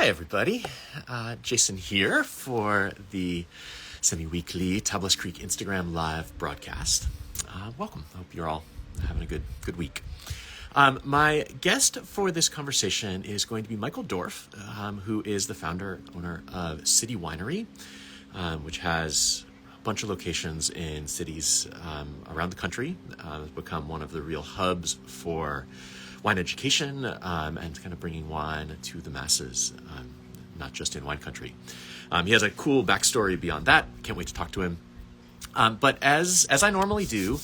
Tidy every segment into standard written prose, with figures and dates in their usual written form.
everybody. Jason here for the semi-weekly Tablas Creek Instagram live broadcast. Welcome. I hope you're all having a good week. My guest for this conversation is going to be Michael Dorf, who is the founder and owner of City Winery, which has a bunch of locations in cities around the country. It's become one of the real hubs for wine education and kind of bringing wine to the masses, not just in wine country. He has a cool backstory beyond that. Can't wait to talk to him. But as I normally do,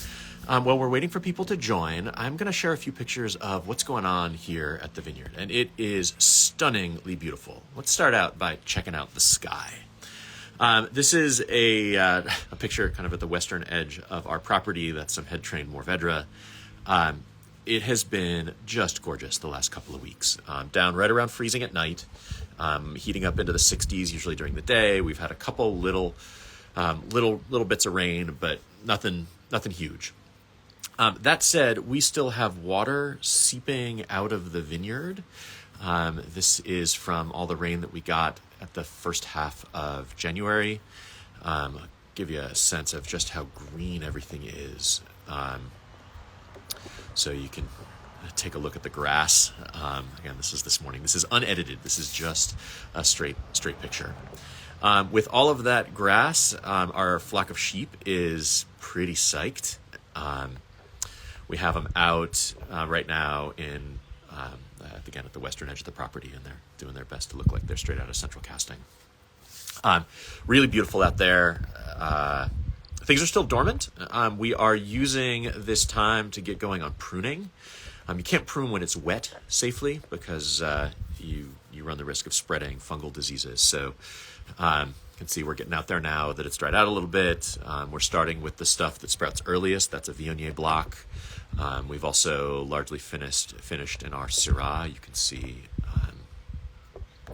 while we're waiting for people to join, I'm going to share a few pictures of what's going on here at the vineyard. And it is stunningly beautiful. Let's start out by checking out the sky. This is a picture kind of at the western edge of our property. That's some head trained Mourvedre. It has been just gorgeous the last couple of weeks. Down right around freezing at night, heating up into the 60s usually during the day. We've had a couple little bits of rain, but nothing huge. That said, we still have water seeping out of the vineyard. This is from all the rain that we got at the first half of January. I'll give you a sense of just how green everything is. So you can take a look at the grass. Again, this is this morning. This is unedited. This is just a straight picture. With all of that grass, our flock of sheep is pretty psyched. We have them out right now in, again, at the western edge of the property, and they're doing their best to look like they're straight out of central casting. Really beautiful out there. Things are still dormant. We are using this time to get going on pruning. You can't prune when it's wet safely because you run the risk of spreading fungal diseases. So you can see we're getting out there now that it's dried out a little bit. We're starting with the stuff that sprouts earliest. That's a Viognier block. We've also largely finished in our Syrah. You can see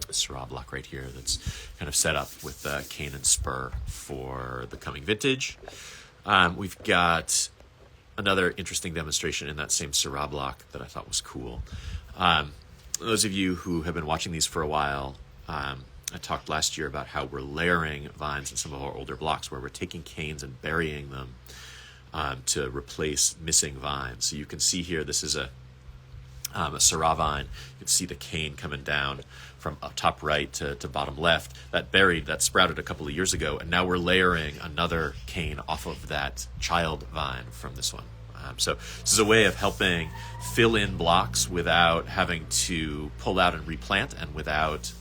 a Syrah block right here that's kind of set up with cane and spur for the coming vintage. We've got another interesting demonstration in that same Syrah block that I thought was cool. Those of you who have been watching these for a while, I talked last year about how we're layering vines in some of our older blocks where we're taking canes and burying them to replace missing vines. So you can see here, this is a Syrah vine. You can see the cane coming down from top right to bottom left. That sprouted a couple of years ago, and now we're layering another cane off of that child vine from this one. So this is a way of helping fill in blocks without having to pull out and replant, and without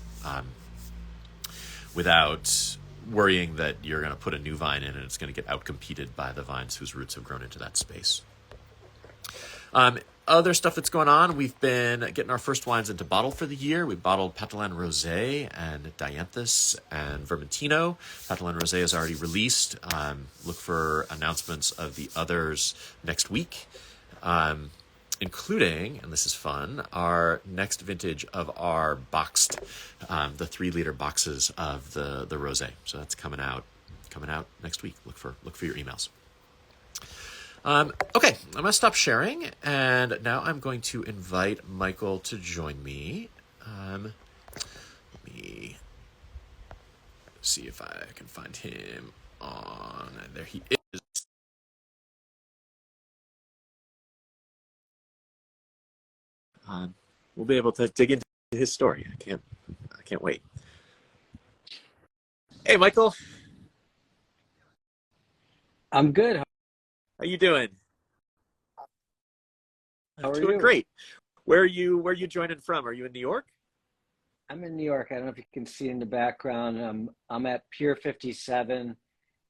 worrying that you're going to put a new vine in and it's going to get outcompeted by the vines whose roots have grown into that space. Other stuff that's going on, we've been getting our first wines into bottle for the year. We bottled Patalan Rosé and Dianthus and Vermentino. Patalan Rosé is already released. Look for announcements of the others next week, including, and this is fun, our next vintage of our boxed, the 3-liter boxes of the rosé. So that's coming out next week. Look for your emails. Okay, I'm going to stop sharing, and now I'm going to invite Michael to join me. Let me see if I can find him on. There he is. We'll be able to dig into his story. I can't wait. Hey, Michael. I'm good. How you doing? How I'm are doing you? great. Where are you joining from? Are you in New York? I'm in New York. I don't know if you can see in the background. I'm at Pier 57.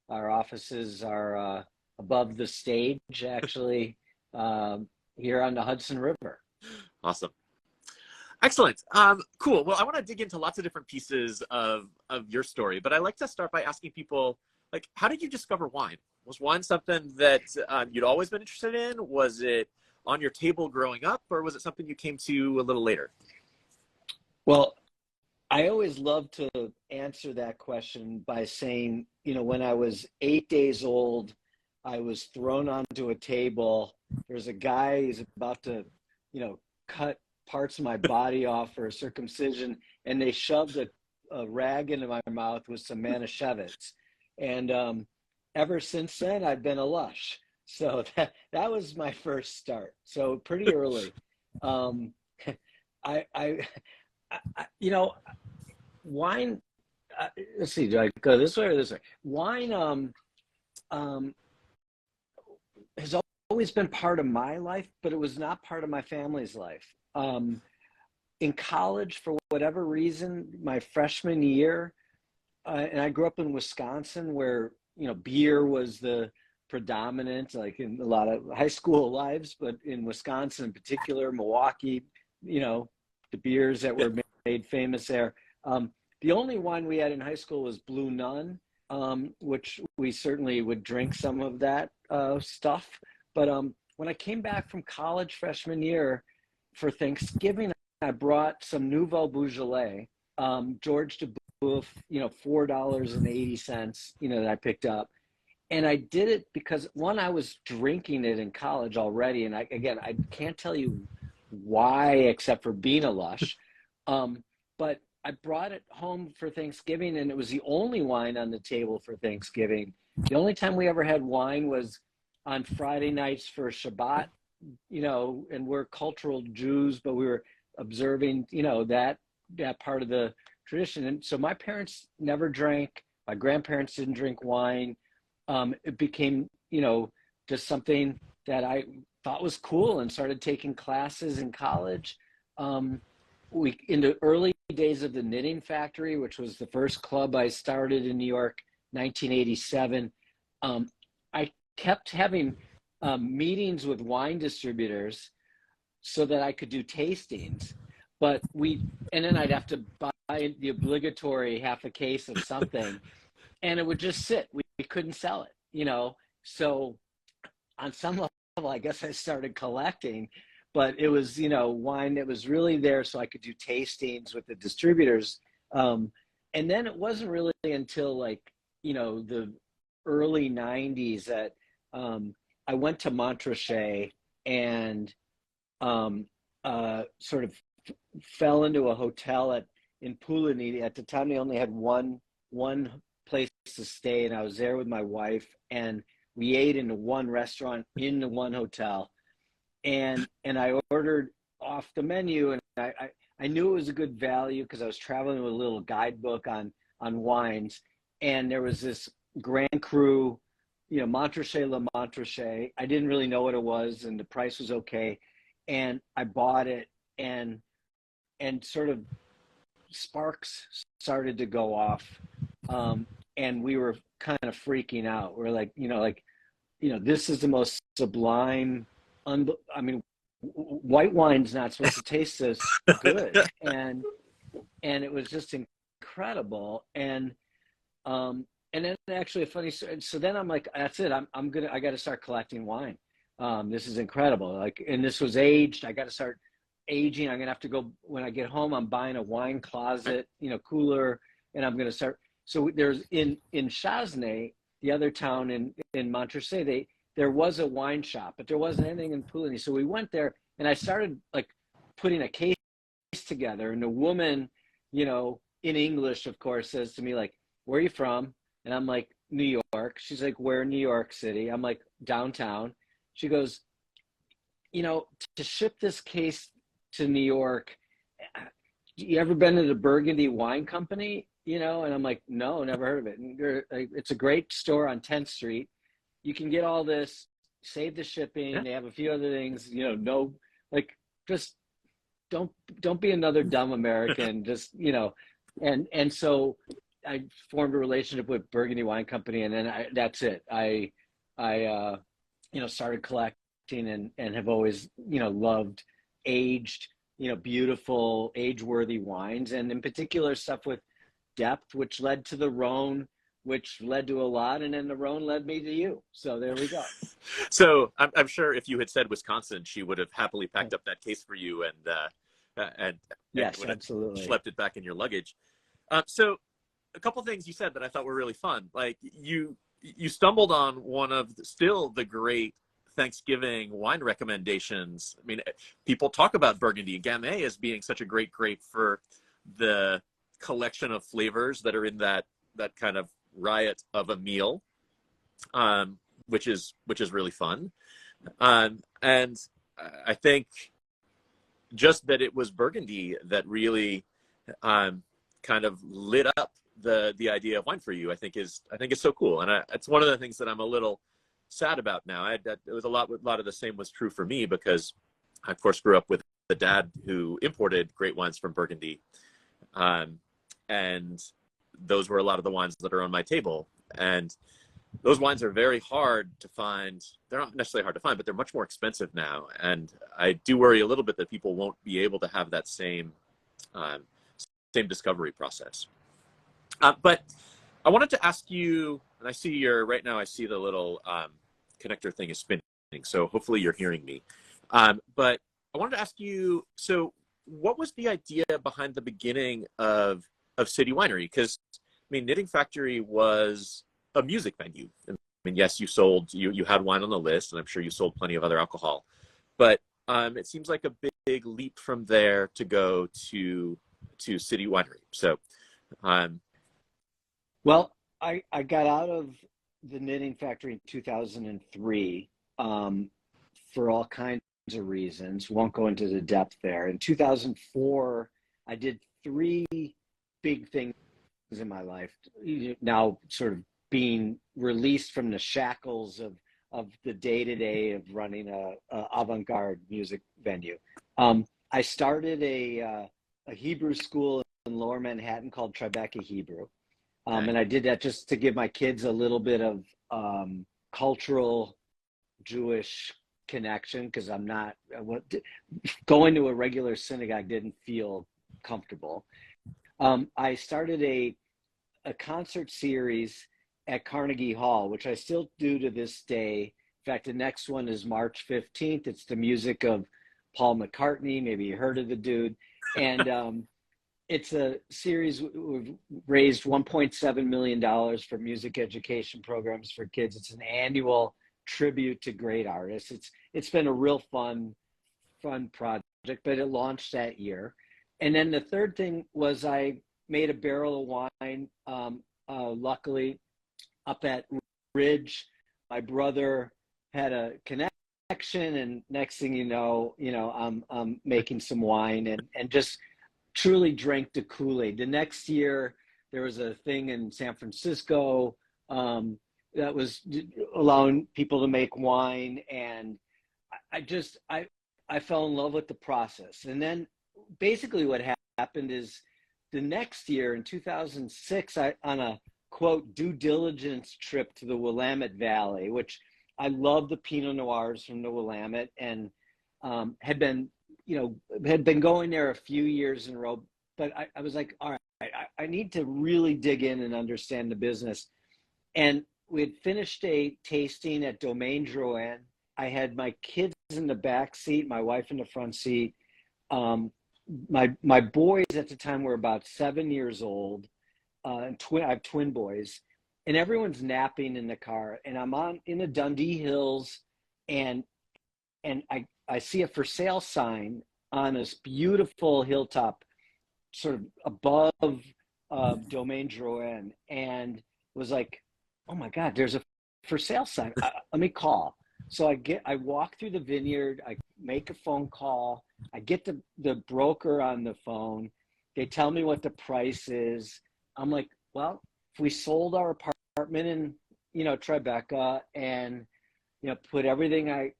Our offices are above the stage, actually, here on the Hudson River. Awesome. Excellent. Cool. Well, I want to dig into lots of different pieces of your story, but I like to start by asking people, like, how did you discover wine? Was wine something that you'd always been interested in? Was it on your table growing up, or was it something you came to a little later? Well, I always love to answer that question by saying, when I was 8 days old, I was thrown onto a table. There's a guy, he's about to, cut parts of my body off for a circumcision, and they shoved a rag into my mouth with some Manischewitz. And ever since then, I've been a lush. So that was my first start. So pretty early. I you know, wine. Let's see. Do I go this way or this way? Wine has always been part of my life, but it was not part of my family's life. In college, for whatever reason, my freshman year, and I grew up in Wisconsin, where beer was the predominant, like in a lot of high school lives, but in Wisconsin in particular, Milwaukee, the beers that were made famous there. The only wine we had in high school was Blue Nun, which we certainly would drink some of that stuff. But when I came back from college freshman year for Thanksgiving, I brought some Nouveau Beaujolais, George de Boeuf, $4.80, that I picked up. And I did it because, one, I was drinking it in college already. And I can't tell you why, except for being a lush. But I brought it home for Thanksgiving, and it was the only wine on the table for Thanksgiving. The only time we ever had wine was on Friday nights for Shabbat, and we're cultural Jews, but we were observing, that part of the tradition. And so my parents never drank. My grandparents didn't drink wine. It became, just something that I thought was cool, and started taking classes in college. In the early days of the Knitting Factory, which was the first club I started in New York, 1987, I kept having meetings with wine distributors so that I could do tastings. And then I'd have to buy the obligatory half a case of something, and it would just sit. We couldn't sell it, So on some level, I guess I started collecting, but it was, wine that was really there so I could do tastings with the distributors. And then it wasn't really until the early 90s that I went to Montrachet and sort of fell into a hotel in Pouligny. At the time, they only had one place to stay, and I was there with my wife, and we ate in one restaurant in the one hotel, and I ordered off the menu, and I knew it was a good value because I was traveling with a little guidebook on wines, and there was this Grand Cru, Montrachet Le Montrachet. I didn't really know what it was, and the price was okay, and I bought it, and sort of sparks started to go off, and we were kind of freaking out. We're like, this is the most sublime. White wine's not supposed to taste this good, and it was just incredible. And then actually a funny story. So then I'm like, that's it. I got to start collecting wine. This is incredible. And this was aged. I got to start aging. I'm gonna have to go when I get home. I'm buying a wine closet, cooler, and I'm gonna start. So there's in Chassenay, the other town in Montrachet, there was a wine shop, but there wasn't anything in Pouligny. So we went there, and I started putting a case together. And the woman, in English, of course, says to me "Where are you from?" And I'm like, "New York." She's like, "Where in New York City?" I'm like, "Downtown." She goes, to ship this case to New York, you ever been to the Burgundy Wine Company? And I'm like, no, never heard of it. And it's a great store on 10th Street. You can get all this, save the shipping. Yeah. They have a few other things, just don't be another dumb American. Just, and so I formed a relationship with Burgundy Wine Company, and then that's it. I started collecting and have always, loved aged, beautiful, age-worthy wines, and in particular stuff with depth, which led to the Rhone, which led to a lot, and then the Rhone led me to you. So there we go. So I'm sure if you had said Wisconsin, she would have happily packed up that case for you and yes, absolutely, schlepped it back in your luggage. So a couple things you said that I thought were really fun. Like you stumbled on one of still the great Thanksgiving wine recommendations. I mean, people talk about Burgundy and Gamay as being such a great grape for the collection of flavors that are in that kind of riot of a meal, which is really fun. And I think just that it was Burgundy that really kind of lit up the idea of wine for you. I think is so cool, and it's one of the things that I'm a little sad about now. It was a lot of the same was true for me, because I of course grew up with a dad who imported great wines from Burgundy, and those were a lot of the wines that are on my table. And those wines are very hard to find. They're not necessarily hard to find, but they're much more expensive now. And I do worry a little bit that people won't be able to have that same discovery process. But I wanted to ask you, and I see right now I see the little connector thing is spinning, so hopefully you're hearing me. But I wanted to ask you, so what was the idea behind the beginning of City Winery? Because, I mean, Knitting Factory was a music venue. I mean, yes, you had wine on the list, and I'm sure you sold plenty of other alcohol. But it seems like a big leap from there to go to City Winery. So, well, I got out of the Knitting Factory in 2003 for all kinds of reasons. Won't go into the depth there. In 2004, I did 3 big things in my life. Now, sort of being released from the shackles of the day-to-day of running a avant-garde music venue. I started a Hebrew school in Lower Manhattan called Tribeca Hebrew. And I did that just to give my kids a little bit of cultural Jewish connection, because going to a regular synagogue didn't feel comfortable. I started a concert series at Carnegie Hall, which I still do to this day. In fact, the next one is March 15th. It's the music of Paul McCartney. Maybe you heard of the dude. And it's a series. We've raised $1.7 million for music education programs for kids. It's an annual tribute to great artists. It's been a real fun project, but it launched that year. And then the third thing was I made a barrel of wine. Luckily, up at Ridge, my brother had a connection, and next thing you know, I'm making some wine and just truly drank the Kool-Aid. The next year, there was a thing in San Francisco that was allowing people to make wine, and I fell in love with the process. And then basically what happened is the next year in 2006, on a quote due diligence trip to the Willamette Valley, which I love the Pinot Noirs from the Willamette, and had been going there a few years in a row, but I was like, all right, I need to really dig in and understand the business. And we had finished a tasting at Domaine Drouhin. I had my kids in the back seat, my wife in the front seat. My boys at the time were about 7 years old. I have twin boys, and everyone's napping in the car. And I'm in the Dundee Hills, and I see a for sale sign on this beautiful hilltop, sort of above Domaine Drouhin, and was like, oh my God, there's a for sale sign. Let me call. So I walk through the vineyard, I make a phone call, I get the broker on the phone. They tell me what the price is. I'm like, well, if we sold our apartment in, Tribeca, and, put everything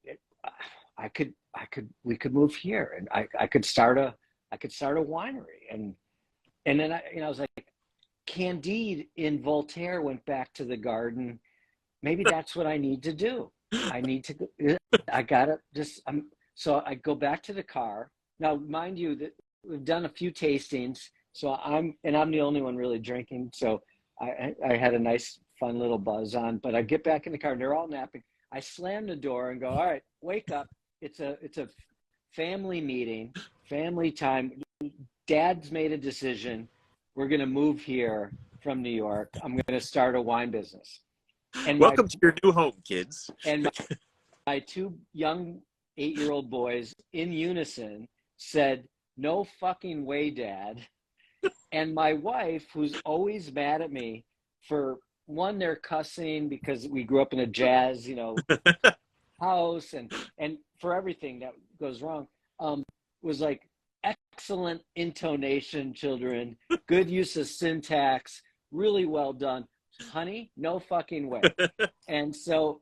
we could move here, and I could start a winery. And then I was like, Candide in Voltaire went back to the garden. Maybe that's what I need to do. So I go back to the car. Now, mind you, that we've done a few tastings, so I'm the only one really drinking. So I had a nice, fun little buzz on, but I get back in the car and they're all napping. I slam the door and go, all right, wake up. It's a family meeting, family time. Dad's made a decision. We're going to move here from New York. I'm going to start a wine business. And welcome to your new home, kids. And two young 8-year-old boys in unison said, "No fucking way, Dad." And my wife, who's always mad at me for one, they're cussing because we grew up in a jazz, house, and for everything that goes wrong, was like, excellent intonation, children, good use of syntax, really well done. Honey, no fucking way. And so,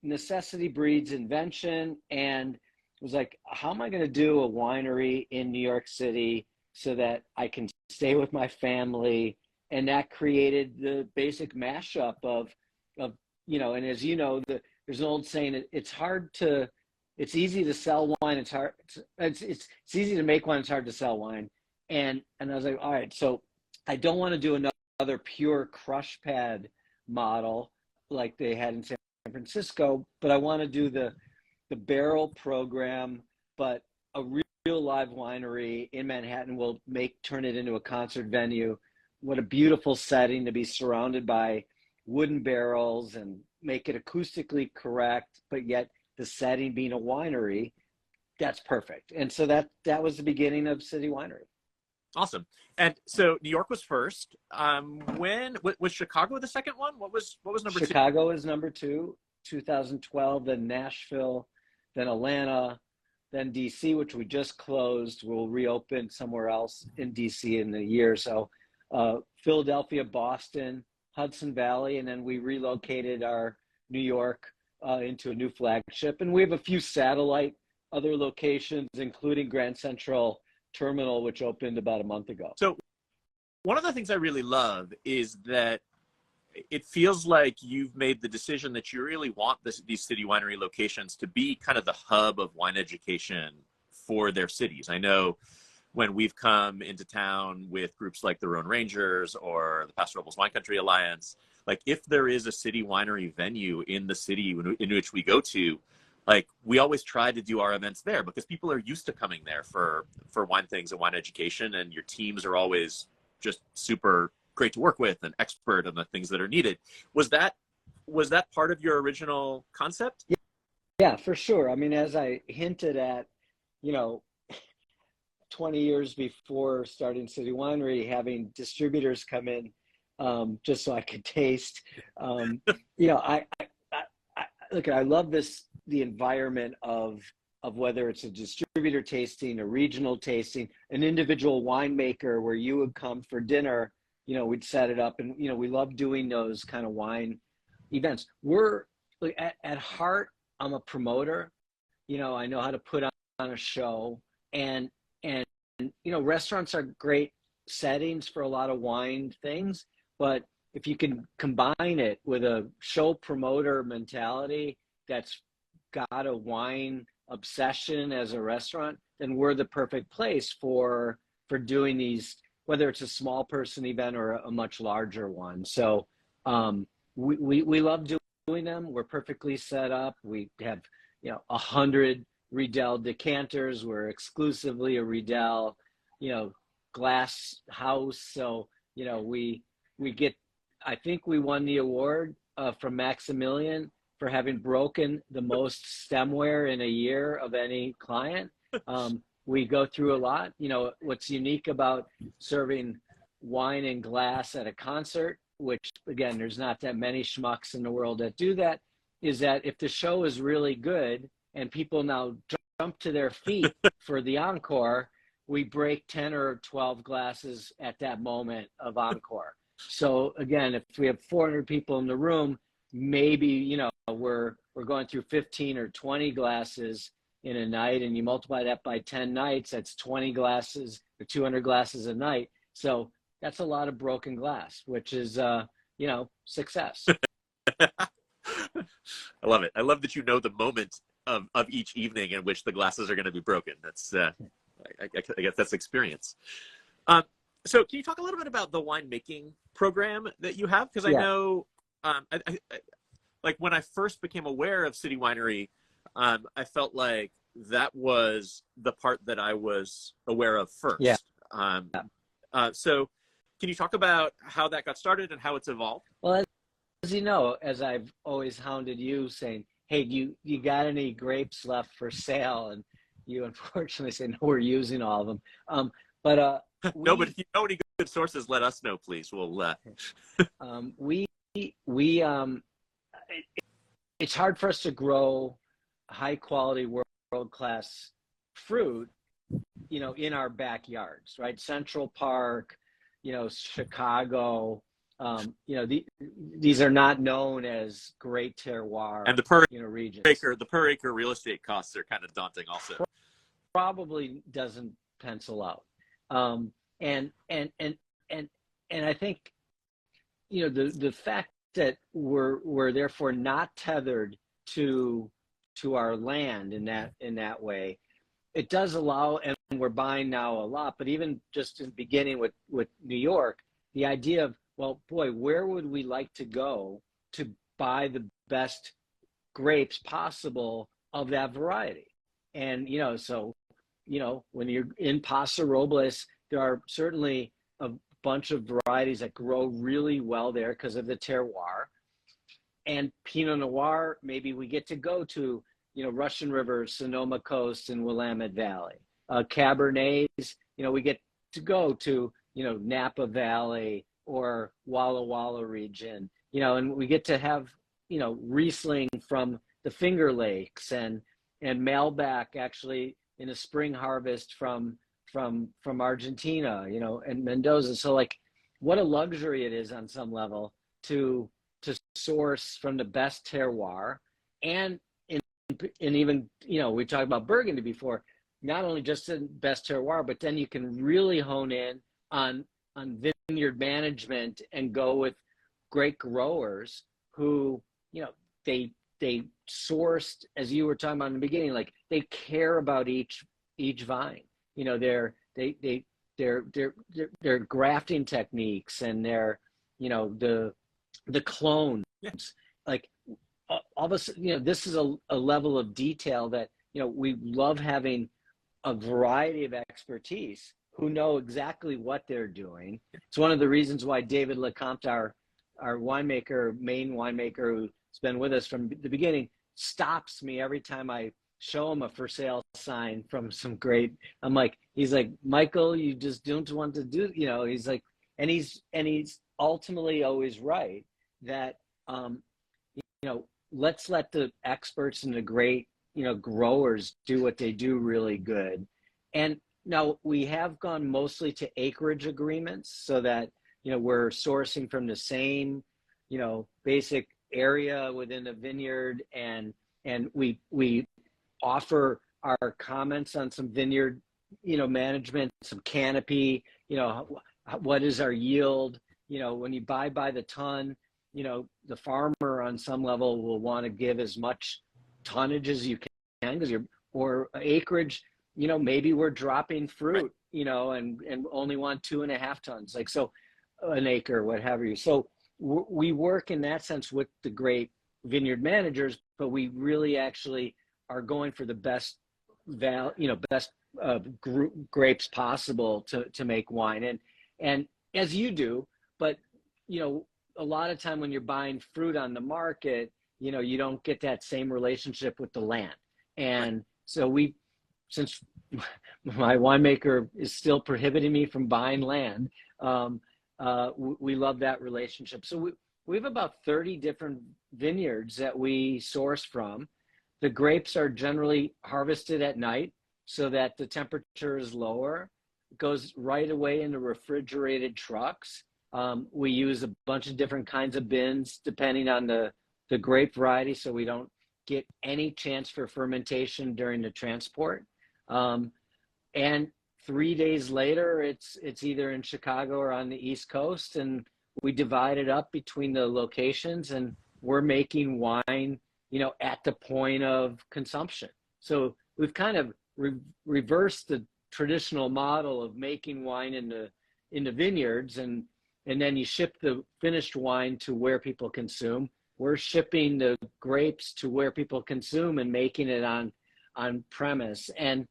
necessity breeds invention, and it was like, how am I going to do a winery in New York City so that I can stay with my family? And that created the basic mashup of and as you know, there's an old saying, it's easy to sell wine, it's easy to make wine, it's hard to sell wine. And I was like, all right, so I don't want to do another pure crush pad model like they had in San Francisco, but I want to do the barrel program, but a real live winery in Manhattan will turn it into a concert venue. What a beautiful setting to be surrounded by wooden barrels and make it acoustically correct, but yet the setting being a winery, that's perfect. And so that was the beginning of City Winery. Awesome. And so New York was first. When was Chicago the second one? What was number two? Chicago is number 2, 2012, then Nashville, then Atlanta, then DC, which we just closed. We'll reopen somewhere else in DC in a year or so. Philadelphia, Boston, Hudson Valley, and then we relocated our New York into a new flagship. And we have a few satellite other locations, including Grand Central Terminal, which opened about a month ago. So one of the things I really love is that it feels like you've made the decision that you really want these city winery locations to be kind of the hub of wine education for their cities. I know when we've come into town with groups like the Rhone Rangers or the Paso Robles Wine Country Alliance, like if there is a city winery venue in the city in which we go to, like we always try to do our events there because people are used to coming there for wine things and wine education, and your teams are always just super great to work with and expert on the things that are needed. Was that part of your original concept? Yeah, for sure. I mean, as I hinted at, 20 years before starting City Winery, having distributors come in just so I could taste. I love the environment of whether it's a distributor tasting, a regional tasting, an individual winemaker where you would come for dinner. We'd set it up, and we love doing those kind of wine events. We're at heart, I'm a promoter. I know how to put on a show, and restaurants are great settings for a lot of wine things, but if you can combine it with a show promoter mentality that's got a wine obsession as a restaurant, then we're the perfect place for doing these, whether it's a small person event or a much larger one. So we love doing them. We're perfectly set up. We have 100 Riedel decanters. We're exclusively a Riedel glass house. So we get, I think we won the award from Maximilian for having broken the most stemware in a year of any client. We go through a lot. What's unique about serving wine and glass at a concert, which again, there's not that many schmucks in the world that do that, is that if the show is really good and people now jump to their feet for the encore, we break 10 or 12 glasses at that moment of encore. So again, if we have 400 people in the room, maybe, we're going through 15 or 20 glasses in a night, and you multiply that by 10 nights, that's 20 glasses or 200 glasses a night. So that's a lot of broken glass, which is, success. I love it. I love that the moment of each evening in which the glasses are going to be broken. That's, I guess that's experience. So can you talk a little bit about the winemaking program that you have? Because I know, like when I first became aware of City Winery, I felt like that was the part that I was aware of first. Yeah. So can you talk about how that got started and how it's evolved? Well, as you know, as I've always hounded you saying, hey, you got any grapes left for sale? And you unfortunately say, no, we're using all of them. But No, but if we you know any good sources, let us know, please. We'll. we we it's hard for us to grow high quality world class fruit, in our backyards, right? Central Park, Chicago, these are not known as great terroir, And the regions. per acre real estate costs are kind of daunting, also. Probably doesn't pencil out, and I think the fact that we're therefore not tethered to our land in that way, it does allow, and we're buying now a lot, but even just in the beginning with New York, the idea of, well, boy, where would we like to go to buy the best grapes possible of that variety? And, so, when you're in Paso Robles, there are certainly a bunch of varieties that grow really well there because of the terroir. And Pinot Noir, maybe we get to go to, Russian River, Sonoma Coast, and Willamette Valley. Cabernets, we get to go to, Napa Valley or Walla Walla region, and we get to have, Riesling from the Finger Lakes and Malbec actually in a spring harvest from Argentina, and Mendoza. So like, what a luxury it is on some level to source from the best terroir, and even, we talked about Burgundy before, not only just the best terroir, but then you can really hone in on vineyard management and go with great growers who, they sourced, as you were talking about in the beginning, like they care about each vine. Their grafting techniques and their, the clones. Yeah. Like all of us, this is a level of detail that, we love having a variety of expertise who know exactly what they're doing. It's one of the reasons why David Lecomte, our winemaker, main winemaker, who's been with us from the beginning, stops me every time I show him a for sale sign from some great, he's like, Michael, you just don't want to do, he's like, and he's ultimately always right that, let's let the experts and the great, growers do what they do really good. And now we have gone mostly to acreage agreements so that, we're sourcing from the same, basic area within the vineyard, and we offer our comments on some vineyard, management, some canopy, what is our yield, when you buy by the ton, the farmer on some level will want to give as much tonnage as you can, because or acreage, maybe we're dropping fruit, and only want 2.5 tons, like, so an acre, what have you. So we work in that sense with the great vineyard managers, but we really actually are going for the best grapes possible to make wine. And as you do, but, a lot of time when you're buying fruit on the market, you don't get that same relationship with the land. And so since my winemaker is still prohibiting me from buying land, we love that relationship. So we have about 30 different vineyards that we source from. The grapes are generally harvested at night so that the temperature is lower. It goes right away into refrigerated trucks. We use a bunch of different kinds of bins depending on the grape variety, so we don't get any chance for fermentation during the transport. And 3 days later, it's either in Chicago or on the East Coast, and we divide it up between the locations, and we're making wine, at the point of consumption. So we've kind of reversed the traditional model of making wine in the vineyards, and then you ship the finished wine to where people consume. We're shipping the grapes to where people consume and making it on premise. And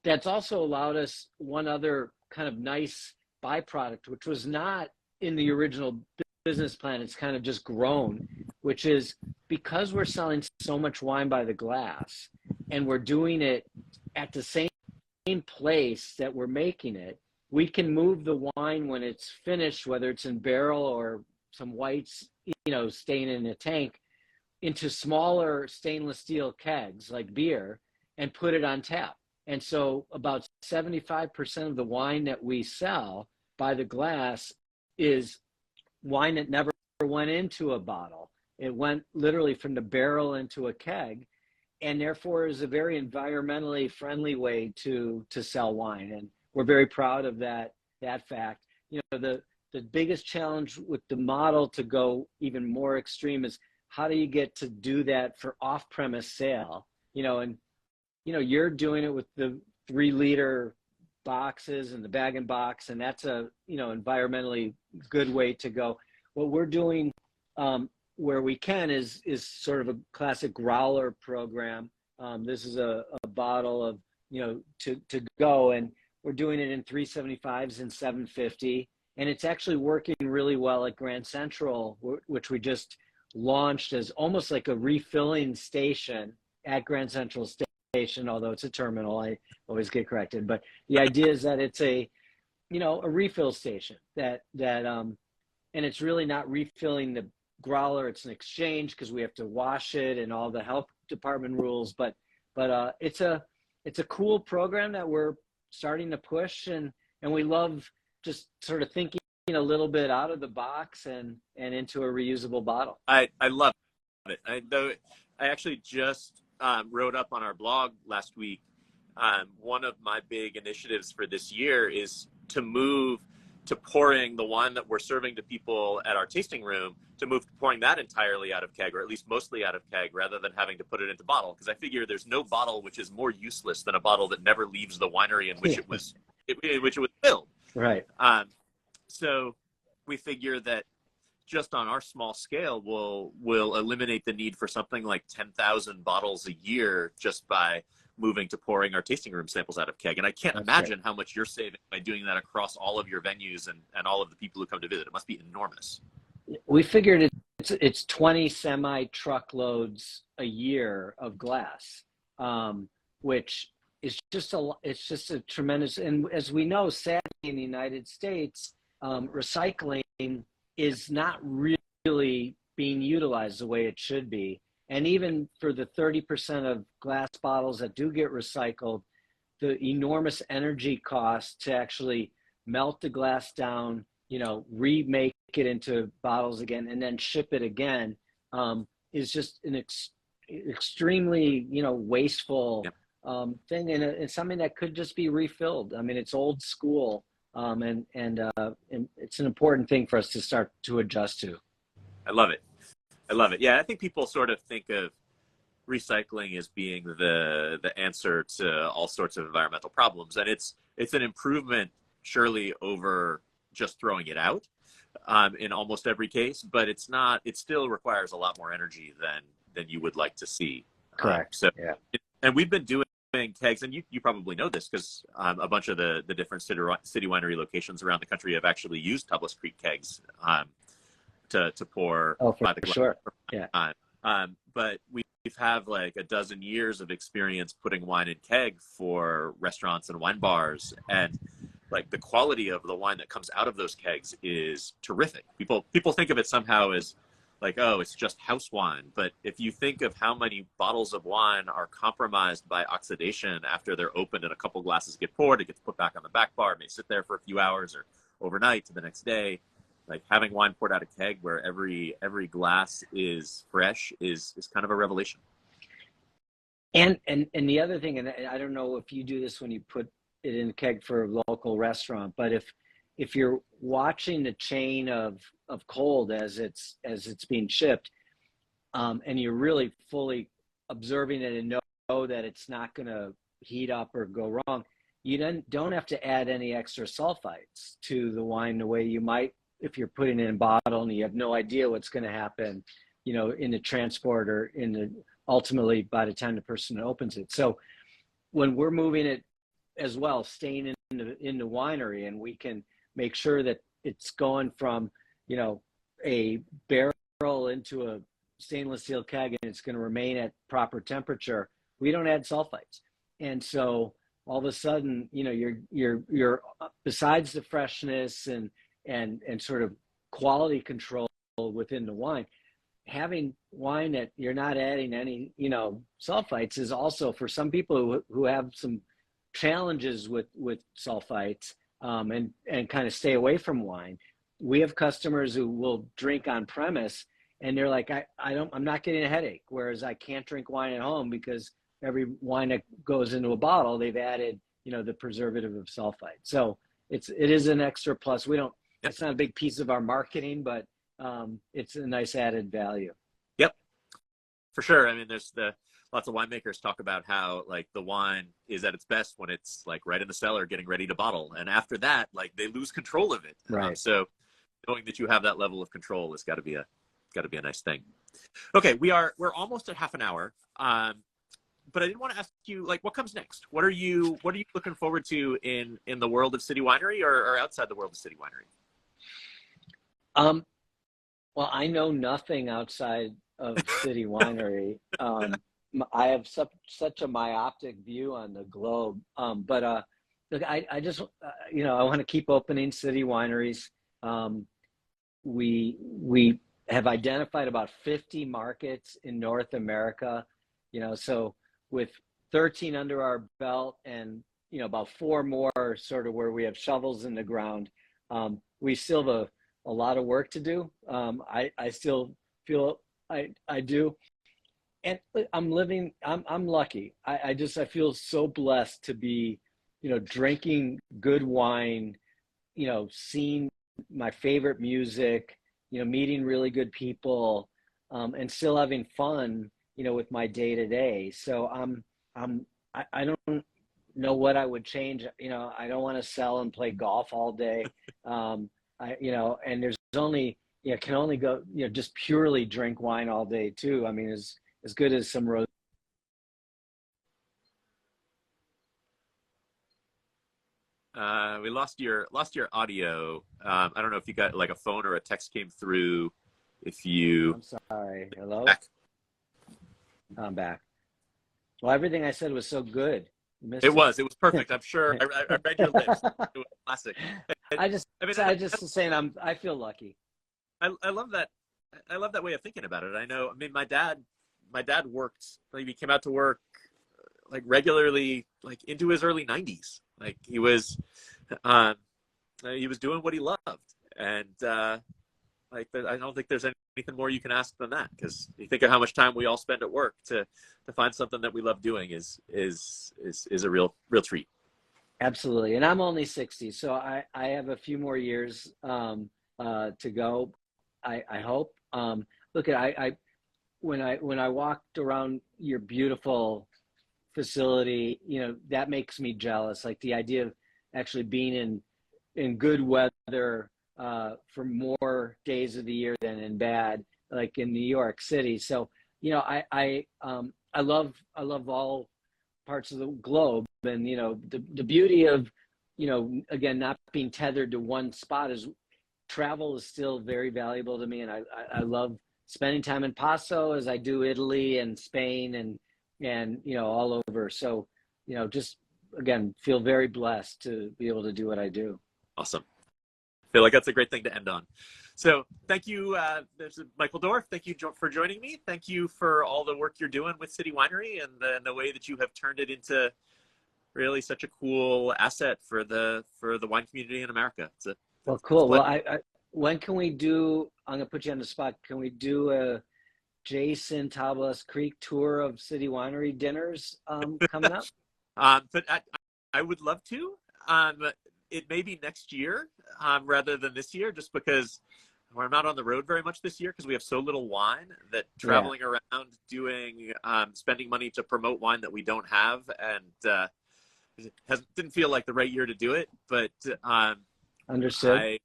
that's also allowed us one other kind of nice byproduct, which was not in the original business plan. It's kind of just grown, which is because we're selling so much wine by the glass, and we're doing it at the same place that we're making it, we can move the wine when it's finished, whether it's in barrel or some whites, staying in a tank, into smaller stainless steel kegs like beer and put it on tap. And so about 75% of the wine that we sell by the glass is wine that never went into a bottle. It went literally from the barrel into a keg, and therefore is a very environmentally friendly way to sell wine. And we're very proud of that fact. The biggest challenge with the model, to go even more extreme, is how do you get to do that for off-premise sale? You're doing it with the 3-liter boxes and the bag and box, and that's a environmentally good way to go. What we're doing where we can is sort of a classic growler program. This is a bottle of to go, and we're doing it in 375s and 750, and it's actually working really well at Grand Central, which we just launched as almost like a refilling station at Grand Central Station, although it's a terminal. I always get corrected, but the idea is that it's a refill station that and it's really not refilling the growler. It's an exchange because we have to wash it and all the health department rules, but it's a cool program that we're starting to push, and we love just sort of thinking a little bit out of the box and into a reusable bottle. I love it. I actually just wrote up on our blog last week. One of my big initiatives for this year is to move to pouring the wine that we're serving to people at our tasting room, to move to pouring that entirely out of keg, or at least mostly out of keg, rather than having to put it into bottle. Because I figure there's no bottle which is more useless than a bottle that never leaves the winery in which it was filled. Right. So we figure that just on our small scale, we'll eliminate the need for something like 10,000 bottles a year just by moving to pouring our tasting room samples out of keg. And I can't imagine how much you're saving by doing that across all of your venues and all of the people who come to visit. It must be enormous. We figured it's 20 semi-truckloads a year of glass, which is just a tremendous, and as we know, sadly in the United States, recycling is not really being utilized the way it should be. And even for the 30% of glass bottles that do get recycled, the enormous energy cost to actually melt the glass down, remake it into bottles again, and then ship it again, is just an extremely, wasteful thing, and it's something that could just be refilled. I mean, it's old school, and it's an important thing for us to start to adjust to. I love it. Yeah, I think people sort of think of recycling as being the answer to all sorts of environmental problems, and it's an improvement surely over just throwing it out in almost every case, but it's not. It still requires a lot more energy than you would like to see. Correct. And we've been doing kegs, and you probably know this because a bunch of the different city winery locations around the country have actually used Tablas Creek kegs to pour. For sure. Yeah. But we've have like a dozen years of experience putting wine in keg for restaurants and wine bars, and like the quality of the wine that comes out of those kegs is terrific. People think of it somehow as like, oh, it's just house wine. But if you think of how many bottles of wine are compromised by oxidation after they're opened and a couple glasses get poured, it gets put back on the back bar, it may sit there for a few hours or overnight to the next day. Like having wine poured out of keg where every glass is fresh is kind of a revelation. And the other thing, and I don't know if you do this when you put it in a keg for a local restaurant, but if you're watching the chain of cold as it's being shipped, and you're really fully observing it and know that it's not going to heat up or go wrong, you don't have to add any extra sulfites to the wine the way you might if you're putting it in a bottle and you have no idea what's going to happen, in the transport or ultimately by the time the person opens it. So when we're moving it as well, staying in the winery, and we can make sure that it's going from, a barrel into a stainless steel keg and it's going to remain at proper temperature, we don't add sulfites. And so all of a sudden, you know, you're besides the freshness and sort of quality control within the wine, having wine that you're not adding any, you know, sulfites is also, for some people who have some challenges with sulfites, and kind of stay away from wine. We have customers who will drink on premise and they're like, I'm not getting a headache. Whereas I can't drink wine at home because every wine that goes into a bottle, they've added, you know, the preservative of sulfite. So it is an extra plus. We don't, it's not a big piece of our marketing, but it's a nice added value. Yep, for sure. I mean, lots of winemakers talk about how like the wine is at its best when it's like right in the cellar getting ready to bottle, and after that, like they lose control of it. Right. So knowing that you have that level of control has got to be a nice thing. Okay, we're almost at half an hour. But I did want to ask you, like, what comes next? What are you looking forward to in the world of City Winery or outside the world of City Winery? Well, I know nothing outside of City Winery. I have such a myopic view on the globe. But look, I just, you know, I want to keep opening City Wineries. We have identified about 50 markets in North America, you know, so with 13 under our belt and, you know, about 4 more sort of where we have shovels in the ground, we still have a lot of work to do. I still feel I do. And I'm lucky. I feel so blessed to be, you know, drinking good wine, you know, seeing my favorite music, you know, meeting really good people, and still having fun, you know, with my day to day. So I don't know what I would change. You know, I don't want to sell and play golf all day. You know, and there's only, you know, can only go, you know, just purely drink wine all day too. I mean, as good as some rose. We lost your audio. I don't know if you got like a phone or a text came through. If you, I'm sorry. Hello? back. I'm back. Well, everything I said was so good. It was perfect. I'm sure. I read your lips. It was classic. I just saying I feel lucky. I love that. I love that way of thinking about it. I know. I mean, my dad worked. Like, he came out to work like regularly, like into his early 90s. Like he was doing what he loved, and like I don't think there's anything more you can ask than that, because you think of how much time we all spend at work to find something that we love doing is a real treat. Absolutely. And I'm only 60, so I have a few more years to go. I hope. Look, when I walked around your beautiful facility, you know, that makes me jealous. Like the idea of actually being in good weather for more days of the year than in bad, like in New York City. So, you know, I love all parts of the globe, and you know, the beauty of, you know, again, not being tethered to one spot is travel is still very valuable to me, and I love spending time in Paso as I do Italy and Spain and you know, all over. So, you know, just again, feel very blessed to be able to do what I do. Awesome. I feel like that's a great thing to end on. So thank you, Michael Dorf. Thank you for joining me. Thank you for all the work you're doing with City Winery and the way that you have turned it into really such a cool asset for the wine community in America. Well, cool. Well, I when can we do? I'm gonna put you on the spot. Can we do a Jason Tablas Creek tour of City Winery dinners coming up? But I would love to. It may be next year rather than this year, just because we're not on the road very much this year because we have so little wine that traveling around doing spending money to promote wine that we don't have, and didn't feel like the right year to do it. But understood.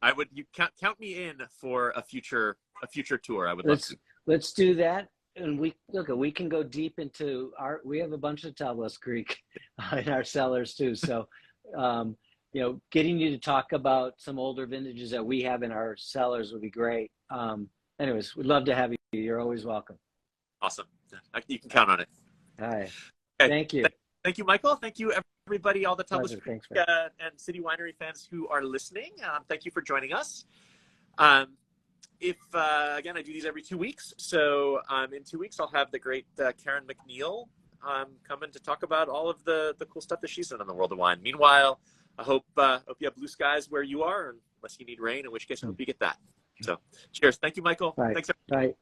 I would, you count me in for a future tour. I would love to. Let's do that. And we can go deep into we have a bunch of Tablas Creek in our cellars too. So, you know, getting you to talk about some older vintages that we have in our cellars would be great. Anyways, we'd love to have you. You're always welcome. Awesome. You can count on it. Hi. Okay. Thank you. Thank you, Michael. Thank you, everybody, all the Tablas Thanks, and City Winery fans who are listening. Thank you for joining us. Again, I do these every 2 weeks. So in 2 weeks, I'll have the great Karen McNeil coming to talk about all of the cool stuff that she's done in the world of wine. Meanwhile, I hope you have blue skies where you are, unless you need rain, in which case I hope you get that. So cheers. Thank you, Michael. Bye. Thanks. Bye.